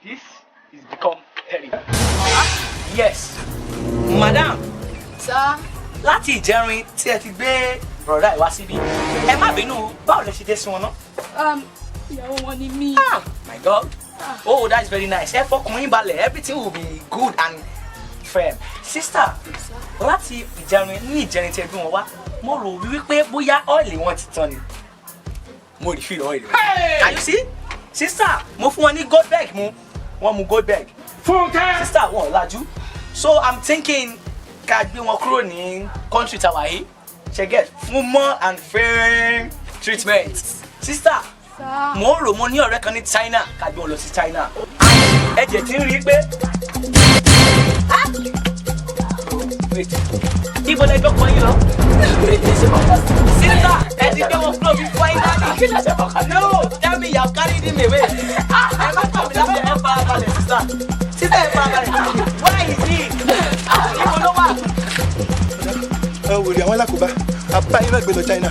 This is become terrible. Yes, madam. Sir. Láti ìjẹrin tí ẹ ti gbé bọ̀dá ìwá síbí. Ẹ má bínú, báwo lẹ ṣe dé sí wọn náà? Ìyàwó wọn ni mí. My God. Oh, that's very nice. Ẹ fọkàn yín balẹ̀, everything will be good and firm. Sister, láti ìjẹrin ní ìjẹrin tí ẹ bí wọn wá, mo rò wípé bóyá ọ́ìlì wọn ti tán ni. Mo refill ọ́ìlì wọn. Can you see? Sister, mo fún wọn ní Goldberg mu, wọ́n mu Goldberg. Fúnkẹ́. Sister, wọn ò lajú. So I'm thinking ká gbé wọn kúrò ní country tàwa yìí. Ṣé get fún more and fair treatment. Sister, mo rò mo ní ọ̀rẹ́ kan ní China ká gbé wọn lọ sí China. Ẹ̀jẹ̀ ti ń rí pé. Ibo lẹ gbọ́kàn yín lọ? Sister, ẹ ti gbé wọn kúrò bí finally. No, tell me you have carried him away. Ẹ má tọ̀ mí láti ẹ fara balẹ̀ sister. Sister ẹ fara balẹ̀. Where is he? Ibo ló wà? Ẹ wòlé àwọn alákòóbá, àbá yín náà gbé lọ China.